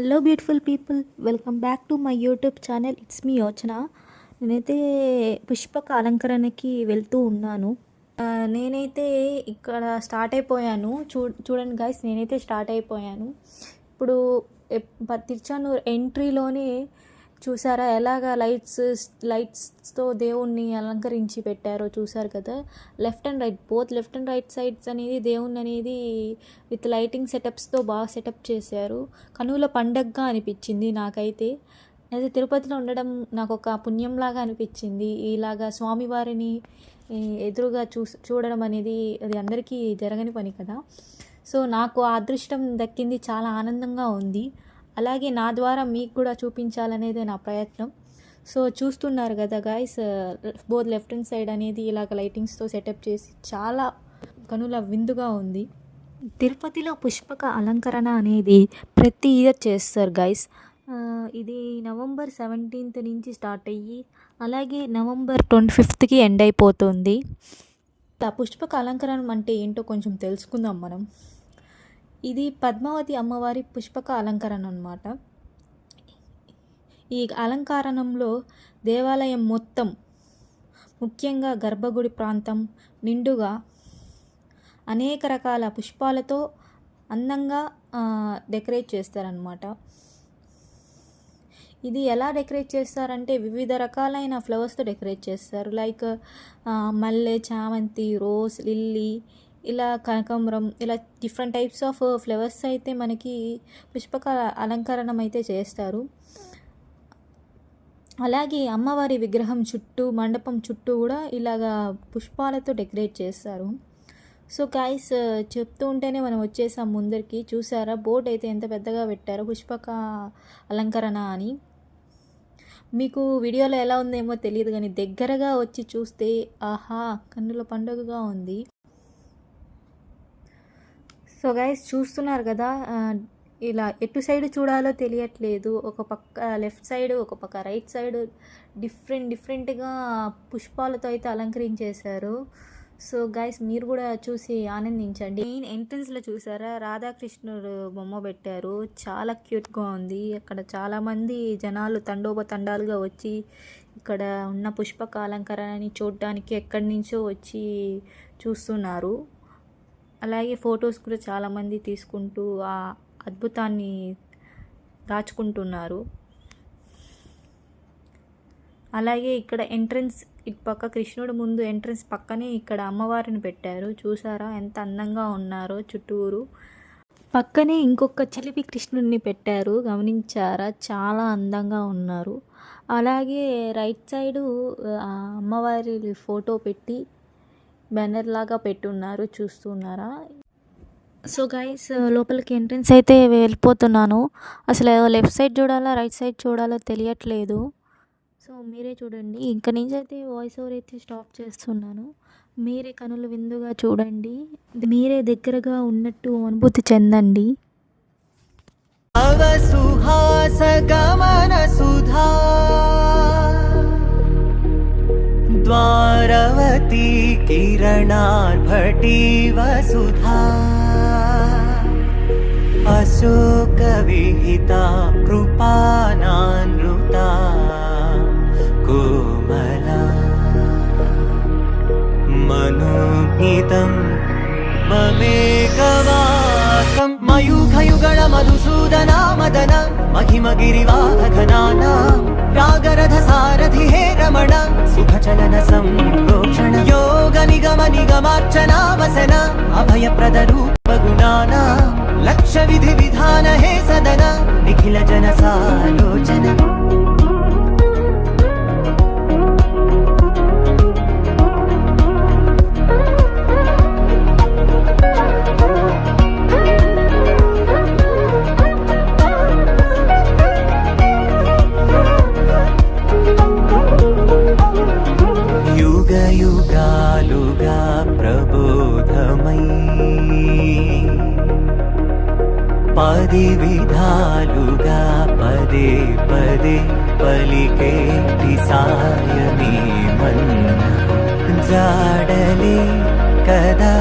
Hello beautiful people, welcome back to my YouTube channel. It's me యోచన. నేనైతే పుష్పక అలంకరణకి వెళ్తూ ఉన్నాను. నేనైతే ఇక్కడ స్టార్ట్ అయిపోయాను. చూడండి గైస్, నేనైతే స్టార్ట్ అయిపోయాను. ఇప్పుడు తిరుచానూరు ఎంట్రీలోనే చూసారా ఎలాగా లైట్స్తో దేవుణ్ణి అలంకరించి పెట్టారో చూసారు కదా. Left and right, both left and right sides అనేది దేవుణ్ణి అనేది విత్ లైటింగ్ సెటప్స్తో బాగా సెటప్ చేశారు. కనుల పండగగా అనిపించింది నాకైతే. అయితే తిరుపతిలో ఉండడం నాకు ఒక పుణ్యంలాగా అనిపించింది. ఇలాగా స్వామివారిని ఎదురుగా చూడడం అనేది అది అందరికీ జరగని పని కదా. సో నాకు ఆ అదృష్టం దక్కింది, చాలా ఆనందంగా ఉంది. అలాగే నా ద్వారా మీకు కూడా చూపించాలనేదే నా ప్రయత్నం. సో చూస్తున్నారు కదా guys, both left and side అనేది ఇలాగ లైటింగ్స్తో సెటప్ చేసి చాలా కనుల విందుగా ఉంది. తిరుపతిలో పుష్పక అలంకరణ అనేది ప్రతి ఇయర్ చేస్తారు గైస్. ఇది నవంబర్ 17th నుంచి స్టార్ట్ అయ్యి అలాగే నవంబర్ 25th ఎండ్ అయిపోతుంది. పుష్పక అలంకరణ అంటే ఏంటో కొంచెం తెలుసుకుందాం మనం. ఇది పద్మావతి అమ్మవారి పుష్పక అలంకరణ అన్నమాట. ఈ అలంకరణంలో దేవాలయం మొత్తం, ముఖ్యంగా గర్భగుడి ప్రాంతం నిండుగా అనేక రకాల పుష్పాలతో అందంగా డెకరేట్ చేస్తారనమాట. ఇది ఎలా డెకరేట్ చేస్తారంటే వివిధ రకాలైన ఫ్లవర్స్తో డెకరేట్ చేస్తారు. లైక్ మల్లె, చామంతి, రోజ్, లిల్లీ, ఇలా కనకాంబరం, ఇలా డిఫరెంట్ టైప్స్ ఆఫ్ ఫ్లవర్స్ అయితే మనకి పుష్పక అలంకరణం అయితే చేస్తారు. అలాగే అమ్మవారి విగ్రహం చుట్టూ, మండపం చుట్టూ కూడా ఇలాగా పుష్పాలతో డెకరేట్ చేస్తారు. సో గైస్, చెప్తూ ఉంటేనే మనం వచ్చేసాం ముందరికి. చూసారా బోర్డు అయితే ఎంత పెద్దగా పెట్టారో పుష్పక అలంకరణ అని. మీకు వీడియోలో ఎలా ఉందేమో తెలియదు కానీ దగ్గరగా వచ్చి చూస్తే ఆహా, కన్నుల పండుగగా ఉంది. సో గైస్ చూస్తున్నారు కదా, ఇలా ఎటు సైడ్ చూడాలో తెలియట్లేదు. ఒక పక్క లెఫ్ట్ సైడ్, ఒక పక్క రైట్ సైడ్ డిఫరెంట్గా పుష్పాలతో అయితే అలంకరించేశారు. సో గైస్, మీరు కూడా చూసి ఆనందించండి. మెయిన్ ఎంట్రన్స్లో చూసారా రాధాకృష్ణుడు బొమ్మ పెట్టారు, చాలా క్యూట్గా ఉంది. అక్కడ చాలామంది జనాలు తండోపతండాలుగా వచ్చి ఇక్కడ ఉన్న పుష్పక అలంకరణని చూడడానికి ఎక్కడి నుంచో వచ్చి చూస్తున్నారు. అలాగే ఫొటోస్ కూడా చాలామంది తీసుకుంటూ ఆ అద్భుతాన్ని దాచుకుంటున్నారు. అలాగే ఇక్కడ ఎంట్రన్స్ ఇటు పక్క కృష్ణుడు ముందు ఎంట్రన్స్ పక్కనే ఇక్కడ అమ్మవారిని పెట్టారు. చూసారా ఎంత అందంగా ఉన్నారో చుట్టూరు. పక్కనే ఇంకొక చిలిపి కృష్ణుడిని పెట్టారు, గమనించారా? చాలా అందంగా ఉన్నారు. అలాగే రైట్ సైడు అమ్మవారి ఫోటో పెట్టి బ్యానర్ లాగా పెట్టున్నారు, చూస్తున్నారా? సో గైస్, లోపలికి ఎంట్రన్స్ అయితే వెళ్ళిపోతున్నాను. అసలు లెఫ్ట్ సైడ్ చూడాలా రైట్ సైడ్ చూడాలో తెలియట్లేదు. సో మీరే చూడండి. ఇంక నుంచి అయితే వాయిస్ ఓవర్ అయితే స్టాప్ చేస్తున్నాను. మీరే కనులు విందుగా చూడండి, మీరే దగ్గరగా ఉన్నట్టు అనుభూతి చెందండి. అవసుహాస గమన సుధా ద్వారవతి కిరణార్భటి వసుధా అశోక విహిత కృపానానృతా కోమలా మనోజ్ఞితం మమేకవాకం మయూఖయుగళ మధుసూదనా మదన మహిమ గిరివాహఘనానా రాగరథ సారథి హే రమణ సుఖచలన సంప్రోక్షణ యోగ నిగమ నిగమార్చనా వసన అభయప్రద రూప గుణానా లక్ష విధి విధాన హే సదన నిఖిల జన సాలోచన యుగాలుగా ప్రబోధమై పది విధాలుగా పదే పదే పలికేటి సాయమే మన్న జాడలే కదా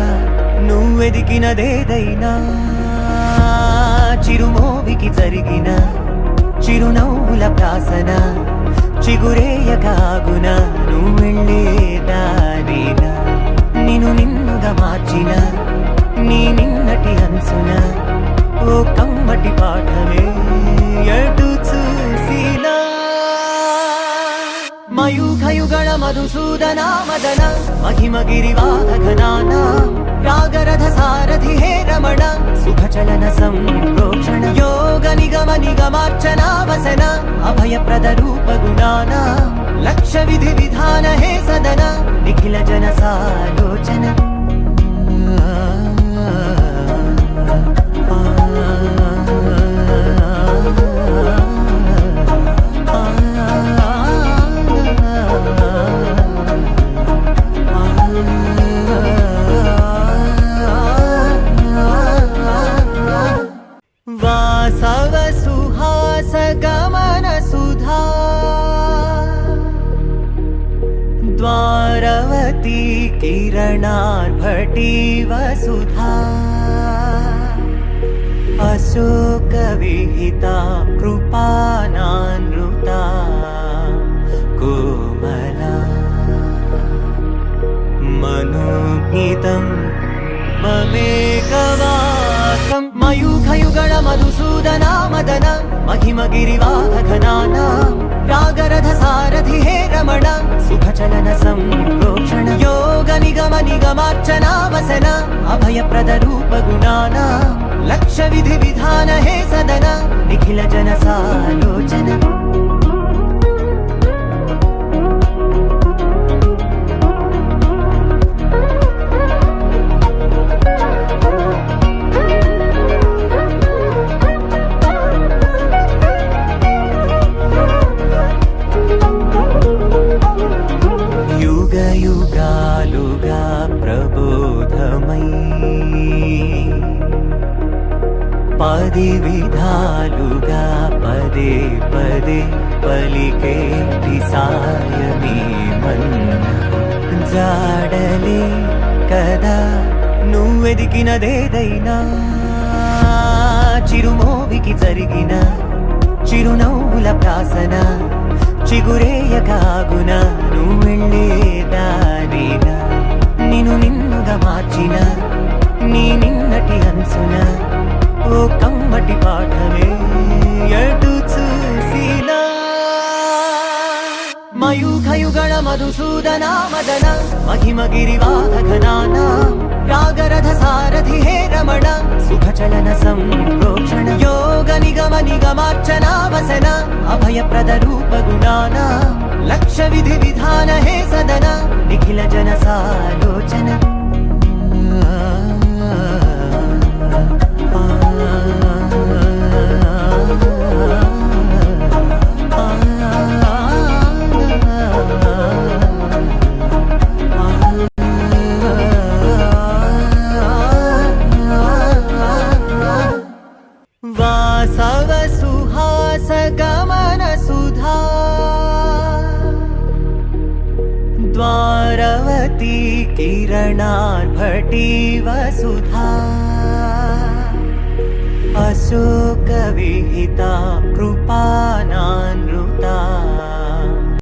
నువ్వెదికినదేదైనా చిరుమోవికి జరిగిన చిరునవ్వుల ప్రాసన చిగురేయకాగున నువ్వు వెళ్ళేదానేనా నిన్ను నిన్నుగా మార్చిన నీ నిన్నటి అంచున ఓ కమ్మటి పాఠమే ఎటు చూసినా మయూఖయుగణ మధుసూదన మదన మహిమగిరివాహ ఘనాన రాగరథ సారథి హే రమణ సుఖచలన సంప్రోక్షణ యోగ నిగమ నిగమార్చనా వసన అభయప్రద రూప గుణాన లక్ష విధి విధాన హే సదన నిఖిల జన సాలోచన వాసవ సుహాస గమన సుధా ద్వారవతీ కిరణార్భటి వసుధా అశోక విహిత కృపానానృత కోమలా మనోజ్ఞితం మమేకవాకం మయూఖయుగణ మధుసూదన మదన మహిమగిరివాహ ఘనాన రాగరథ సారథి హే రమణ సుఖచలన సంప్రోక్షణ యోగ నిగమ నిగమార్చనా వసన అభయప్రద రూప గుణాన లక్ష విధి విధాన హే సదన నిఖిల జన సాలోచన యుగాలుగా ప్రబోధమై పది విధాలుగా పదే పదే పలికేటి సాయమే మన్న జాడలే కదా నువ్వెదిగినదేదైనా చిరుమోవికి జరిగిన చిరునవ్వుల ప్రాసన చిగురేయకాగున నువ్వు వెళ్ళేదానేనా నిన్ను నిన్నుగా మార్చిన నీ నిన్నటి అంచున ఓ కమ్మటి పాఠమే ఎటు చూసినా మయూఖయుగణ మధుసూదన మదన మహిమగిరివాహ ఘనాన రాగరథ సారథి హే రమణ సుఖచలన సంప్రోక్షణ యోగ నిగమ నిగమార్చనా వసన అభయప్రద రూప గుణాన లక్ష విధి విధాన హే సదన నిఖిల జన సాలోచన వాసవ సుహాస గమన సుధా ద్వారవతీ కిరణార్భటి వసుధా అశోక విహిత కృపానానృత